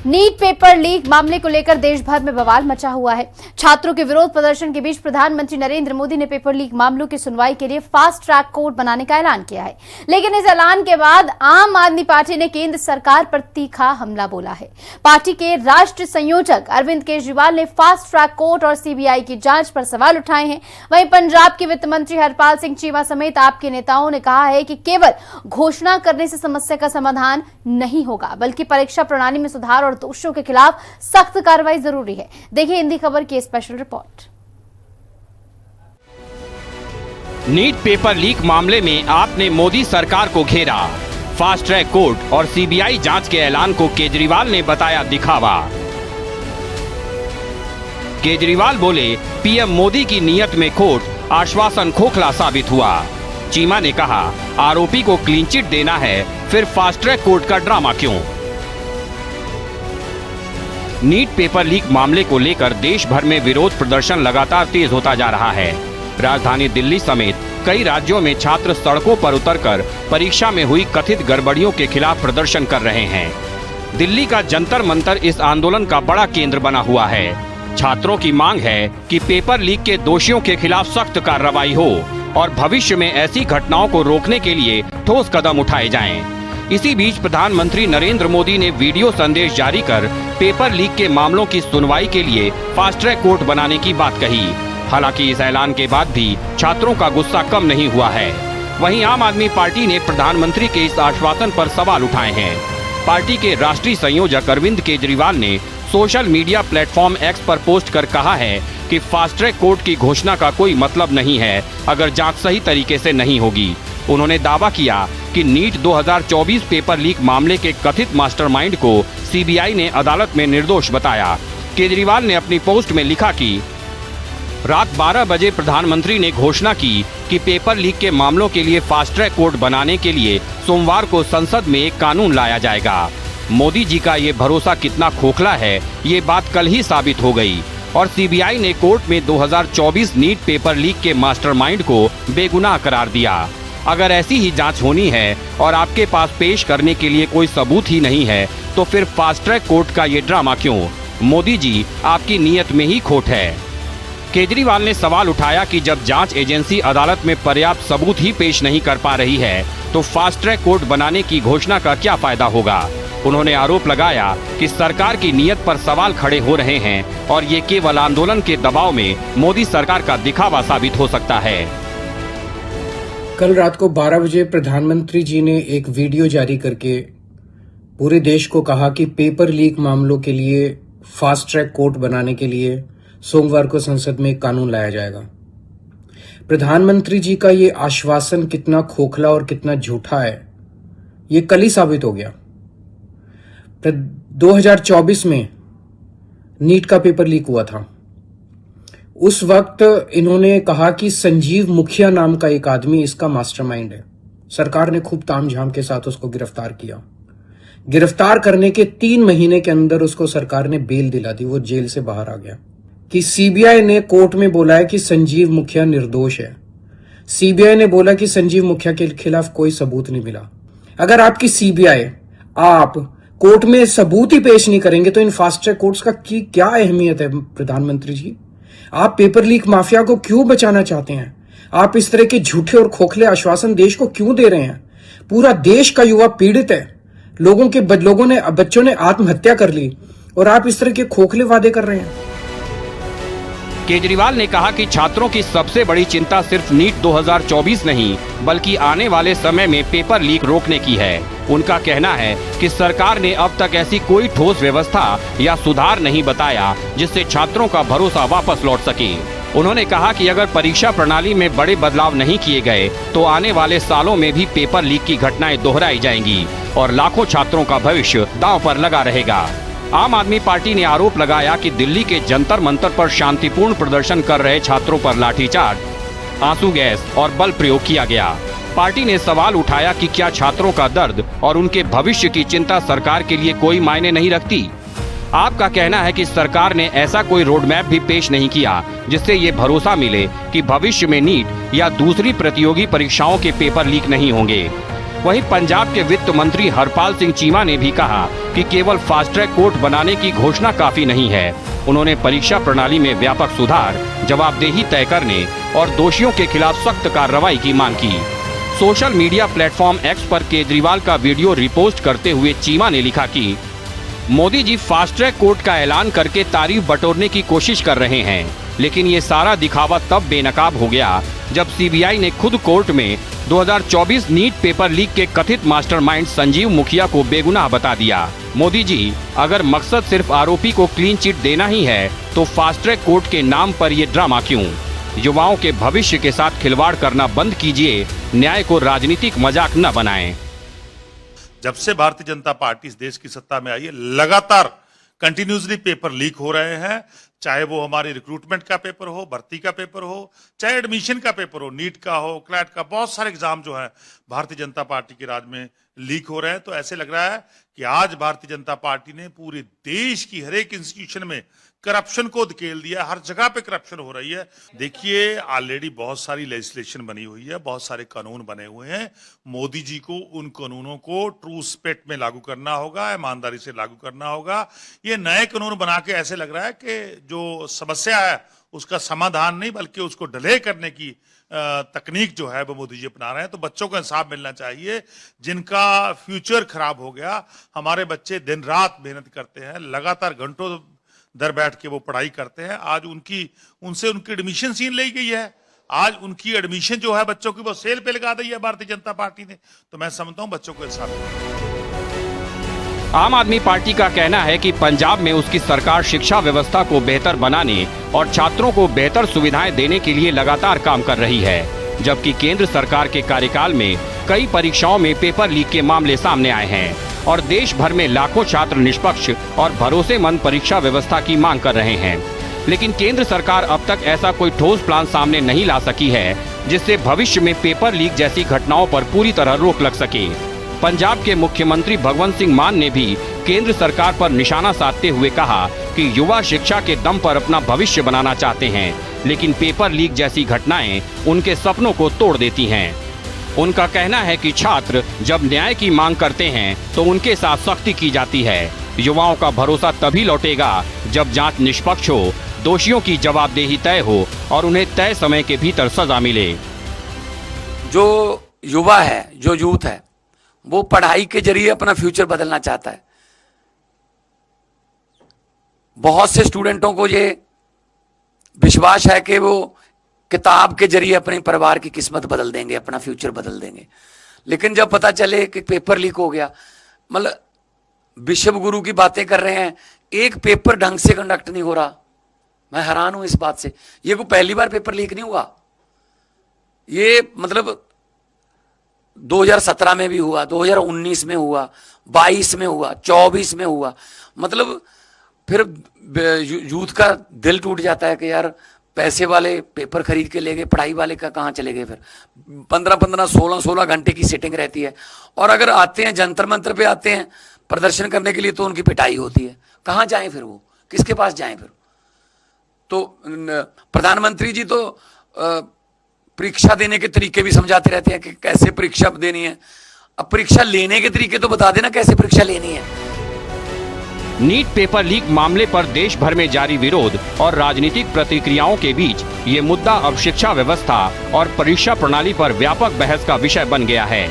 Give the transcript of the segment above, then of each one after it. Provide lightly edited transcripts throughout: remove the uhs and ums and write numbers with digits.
NEET paper leak मामले को लेकर देश भर में बवाल मचा हुआ है। छात्रों के विरोध प्रदर्शन के बीच प्रधानमंत्री नरेंद्र मोदी ने पेपर लीक मामलों की सुनवाई के लिए फास्ट ट्रैक कोर्ट बनाने का ऐलान किया है। लेकिन इस ऐलान के बाद आम आदमी पार्टी ने केंद्र सरकार पर तीखा हमला बोला है। पार्टी के राष्ट्रीय संयोजक अरविंद केजरीवाल ने फास्ट ट्रैक कोर्ट और सीबीआई की जांच पर सवाल उठाए हैं। वहीं पंजाब के वित्त मंत्री हरपाल सिंह चीमा समेत आपके नेताओं ने कहा है कि केवल घोषणा करने से समस्या का समाधान नहीं होगा, बल्कि परीक्षा प्रणाली में सुधार और दोषियों के खिलाफ सख्त कार्रवाई जरूरी है। देखिए हिंदी खबर की special report. NEET paper leak मामले में आपने मोदी सरकार को घेरा। फास्ट ट्रैक कोर्ट और सीबीआई जांच के ऐलान को केजरीवाल ने बताया दिखावा। केजरीवाल बोले, पीएम मोदी की नीयत में खोट, आश्वासन खोखला साबित हुआ। चीमा ने कहा, आरोपी को क्लीन चिट देना है, फिर फास्ट ट्रैक कोर्ट का ड्रामा क्यों? नीट पेपर लीक मामले को लेकर देश भर में विरोध प्रदर्शन लगातार तेज होता जा रहा है। राजधानी दिल्ली समेत कई राज्यों में छात्र सड़कों पर उतरकर परीक्षा में हुई कथित गड़बड़ियों के खिलाफ प्रदर्शन कर रहे हैं। दिल्ली का जंतर मंतर इस आंदोलन का बड़ा केंद्र बना हुआ है। छात्रों की मांग है कि पेपर लीक के दोषियों के खिलाफ सख्त कार्रवाई हो और भविष्य में ऐसी घटनाओं को रोकने के लिए ठोस कदम उठाए जाएं। इसी बीच प्रधानमंत्री नरेंद्र मोदी ने वीडियो संदेश जारी कर पेपर लीक के मामलों की सुनवाई के लिए फास्ट ट्रैक कोर्ट बनाने की बात कही। हालांकि इस ऐलान के बाद भी छात्रों का गुस्सा कम नहीं हुआ है। वहीं आम आदमी पार्टी ने प्रधानमंत्री के इस आश्वासन पर सवाल उठाए हैं। पार्टी के राष्ट्रीय संयोजक अरविंद केजरीवाल ने सोशल मीडिया प्लेटफॉर्म एक्स पर पोस्ट कर कहा है कि फास्ट ट्रैक कोर्ट की घोषणा का कोई मतलब नहीं है अगर जांच सही तरीके से नहीं होगी। उन्होंने दावा किया कि नीट 2024 पेपर लीक मामले के कथित मास्टरमाइंड को सीबीआई ने अदालत में निर्दोष बताया। केजरीवाल ने अपनी पोस्ट में लिखा कि रात 12 बजे प्रधानमंत्री ने घोषणा की कि पेपर लीक के मामलों के लिए फास्ट ट्रैक कोर्ट बनाने के लिए सोमवार को संसद में एक कानून लाया जाएगा। मोदी जी का ये भरोसा कितना खोखला है, ये बात कल ही साबित हो गई और सीबीआई ने कोर्ट में 2024 नीट पेपर लीक के मास्टरमाइंड को बेगुनाह करार दिया। अगर ऐसी ही जांच होनी है और आपके पास पेश करने के लिए कोई सबूत ही नहीं है, तो फिर फास्ट ट्रैक कोर्ट का ये ड्रामा क्यों? मोदी जी, आपकी नीयत में ही खोट है। केजरीवाल ने सवाल उठाया कि जब जांच एजेंसी अदालत में पर्याप्त सबूत ही पेश नहीं कर पा रही है, तो फास्ट ट्रैक कोर्ट बनाने की घोषणा का क्या फायदा होगा? उन्होंने आरोप लगाया कि सरकार की नीयत पर सवाल खड़े हो रहे हैं और ये केवल आंदोलन के दबाव में मोदी सरकार का दिखावा साबित हो सकता है। कल रात को 12 बजे प्रधानमंत्री जी ने एक वीडियो जारी करके पूरे देश को कहा कि पेपर लीक मामलों के लिए फास्ट ट्रैक कोर्ट बनाने के लिए सोमवार को संसद में एक कानून लाया जाएगा। प्रधानमंत्री जी का ये आश्वासन कितना खोखला और कितना झूठा है, ये कल ही साबित हो गया। 2024 में नीट का पेपर लीक हुआ था। उस वक्त इन्होंने कहा कि संजीव मुखिया नाम का एक आदमी इसका मास्टरमाइंड है। सरकार ने खूब तामझाम के साथ उसको गिरफ्तार किया। गिरफ्तार करने के 3 महीने के अंदर उसको सरकार ने बेल दिला दी, वो जेल से बाहर आ गया। कि सीबीआई ने कोर्ट में बोला है कि संजीव मुखिया निर्दोष है। सीबीआई ने बोला कि संजीव मुखिया के खिलाफ कोई सबूत नहीं मिला। अगर आपकी सीबीआई आप कोर्ट में सबूत ही पेश नहीं करेंगे तो इन फास्ट ट्रैक कोर्ट्स का क्या अहमियत है? प्रधानमंत्री जी, आप पेपर लीक माफिया को क्यों बचाना चाहते हैं? आप इस तरह के झूठे और खोखले आश्वासन देश को क्यों दे रहे हैं? पूरा देश का युवा पीड़ित है। बच्चों ने आत्महत्या कर ली और आप इस तरह के खोखले वादे कर रहे हैं। केजरीवाल ने कहा कि छात्रों की सबसे बड़ी चिंता सिर्फ नीट 2024 नहीं, बल्कि आने वाले समय में पेपर लीक रोकने की है। उनका कहना है कि सरकार ने अब तक ऐसी कोई ठोस व्यवस्था या सुधार नहीं बताया जिससे छात्रों का भरोसा वापस लौट सके। उन्होंने कहा कि अगर परीक्षा प्रणाली में बड़े बदलाव नहीं किए गए तो आने वाले सालों में भी पेपर लीक की घटनाएं दोहराई जाएंगी और लाखों छात्रों का भविष्य दांव पर लगा रहेगा। आम आदमी पार्टी ने आरोप लगाया कि दिल्ली के जंतर मंतर पर शांतिपूर्ण प्रदर्शन कर रहे छात्रों पर लाठीचार्ज, आंसू गैस और बल प्रयोग किया गया। पार्टी ने सवाल उठाया कि क्या छात्रों का दर्द और उनके भविष्य की चिंता सरकार के लिए कोई मायने नहीं रखती? आपका कहना है कि सरकार ने ऐसा कोई रोड मैप भी पेश नहीं किया जिससे ये भरोसा मिले कि भविष्य में नीट या दूसरी प्रतियोगी परीक्षाओं के पेपर लीक नहीं होंगे। वहीं पंजाब के वित्त मंत्री हरपाल सिंह चीमा ने भी कहा कि केवल फास्ट ट्रैक कोर्ट बनाने की घोषणा काफी नहीं है। उन्होंने परीक्षा प्रणाली में व्यापक सुधार, जवाबदेही तय करने और दोषियों के खिलाफ सख्त कार्रवाई की मांग की। सोशल मीडिया प्लेटफॉर्म एक्स पर केजरीवाल का वीडियो रिपोस्ट करते हुए चीमा ने लिखा कि Modi ji fast track court का ऐलान करके तारीफ बटोरने की कोशिश कर रहे हैं, लेकिन ये सारा दिखावा तब बेनकाब हो गया जब सीबीआई ने खुद कोर्ट में 2024 नीट पेपर लीक के कथित मास्टरमाइंड संजीव मुखिया को बेगुनाह बता दिया। मोदी जी, अगर मकसद सिर्फ आरोपी को क्लीन चिट देना ही है तो फास्ट ट्रैक कोर्ट के नाम पर ये ड्रामा क्यों? युवाओं के भविष्य के साथ खिलवाड़ करना बंद कीजिए, न्याय को राजनीतिक मजाक न बनाएं। जब से भारतीय जनता पार्टी इस देश की सत्ता में आई है, लगातार कंटिन्यूसली पेपर लीक हो रहे हैं, चाहे वो हमारी रिक्रूटमेंट का पेपर हो, भर्ती का पेपर हो, चाहे एडमिशन का पेपर हो, नीट का हो, क्लैट का, बहुत सारे एग्जाम जो है भारतीय जनता पार्टी के राज में लीक हो रहे हैं। तो ऐसे लग रहा है कि आज भारतीय जनता पार्टी ने पूरे देश की हर एक इंस्टीट्यूशन में करप्शन को धकेल दिया, हर जगह पे करप्शन हो रही है। देखिए, ऑलरेडी बहुत सारी लेजिस्लेशन बनी हुई है, बहुत सारे कानून बने हुए हैं। मोदी जी को उन कानूनों को ट्रू स्पिरिट में लागू करना होगा, ईमानदारी से लागू करना होगा। ये नए कानून बना के ऐसे लग रहा है कि जो समस्या है उसका समाधान नहीं बल्कि उसको डिले करने की तकनीक जो है वो मोदी जी अपना रहे हैं। तो बच्चों को इंसाफ मिलना चाहिए, जिनका फ्यूचर खराब हो गया। हमारे बच्चे दिन रात मेहनत करते हैं, लगातार घंटों दर बैठ के वो पढ़ाई करते हैं। आज उनसे उनकी एडमिशन छीन ली गई है। आज उनकी एडमिशन जो है बच्चों की वो सेल पे लगा दी है भारतीय जनता पार्टी ने। तो मैं समझता हूं बच्चों को इंसाफ मिलना। आम आदमी पार्टी का कहना है कि पंजाब में उसकी सरकार शिक्षा व्यवस्था को बेहतर बनाने और छात्रों को बेहतर सुविधाएं देने के लिए लगातार काम कर रही है, जबकि केंद्र सरकार के कार्यकाल में कई परीक्षाओं में पेपर लीक के मामले सामने आए हैं और देश भर में लाखों छात्र निष्पक्ष और भरोसेमंद परीक्षा व्यवस्था की मांग कर रहे हैं। लेकिन केंद्र सरकार अब तक ऐसा कोई ठोस प्लान सामने नहीं ला सकी है जिससे भविष्य में पेपर लीक जैसी घटनाओं पर पूरी तरह रोक लग सके। पंजाब के मुख्यमंत्री भगवंत सिंह मान ने भी केंद्र सरकार पर निशाना साधते हुए कहा कि युवा शिक्षा के दम पर अपना भविष्य बनाना चाहते हैं, लेकिन पेपर लीक जैसी घटनाएं उनके सपनों को तोड़ देती हैं। उनका कहना है कि छात्र जब न्याय की मांग करते हैं तो उनके साथ सख्ती की जाती है। युवाओं का भरोसा तभी लौटेगा जब जांच निष्पक्ष हो, दोषियों की जवाबदेही तय हो और उन्हें तय समय के भीतर सजा मिले। जो युवा है, जो यूथ है, वो पढ़ाई के जरिए अपना फ्यूचर बदलना चाहता है। बहुत से स्टूडेंटों को ये विश्वास है कि वो किताब के जरिए अपने परिवार की किस्मत बदल देंगे, अपना फ्यूचर बदल देंगे। लेकिन जब पता चले कि पेपर लीक हो गया, मतलब विश्व गुरु की बातें कर रहे हैं, एक पेपर ढंग से कंडक्ट नहीं हो रहा। मैं हैरान हूं इस बात से। ये कोई पहली बार पेपर लीक नहीं हुआ, ये मतलब 2017 में भी हुआ, 2019 में हुआ, 22 में हुआ, 24 में हुआ। मतलब फिर यूथ का दिल टूट जाता है कि यार पैसे वाले पेपर खरीद के ले गए, पढ़ाई वाले का कहाँ चले गए। फिर 15-15, 16-16 घंटे की सिटिंग रहती है और अगर आते हैं जंतर मंतर पे आते हैं प्रदर्शन करने के लिए तो उनकी पिटाई होती है। कहाँ जाएं फिर, वो किसके पास जाएं फिर? तो प्रधानमंत्री जी तो परीक्षा देने के तरीके भी समझाते रहते हैं कि कैसे परीक्षा देनी है। अब परीक्षा लेने के तरीके तो बता देना कैसे परीक्षा लेनी है। नीट पेपर लीक मामले पर देश भर में जारी विरोध और राजनीतिक प्रतिक्रियाओं के बीच ये मुद्दा अब शिक्षा व्यवस्था और परीक्षा प्रणाली पर व्यापक बहस का विषय बन गया है।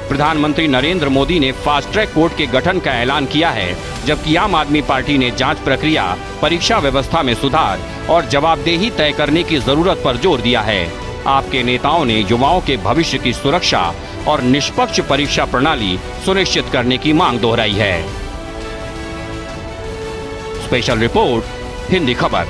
प्रधानमंत्री नरेंद्र मोदी ने फास्ट ट्रैक कोर्ट के गठन का ऐलान किया है, जबकि आम आदमी पार्टी ने जांच प्रक्रिया, परीक्षा व्यवस्था में सुधार और जवाबदेही तय करने की जरूरत पर जोर दिया है। आपके नेताओं ने युवाओं के भविष्य की सुरक्षा और निष्पक्ष परीक्षा प्रणाली सुनिश्चित करने की मांग दोहराई है। स्पेशल रिपोर्ट, हिंदी खबर।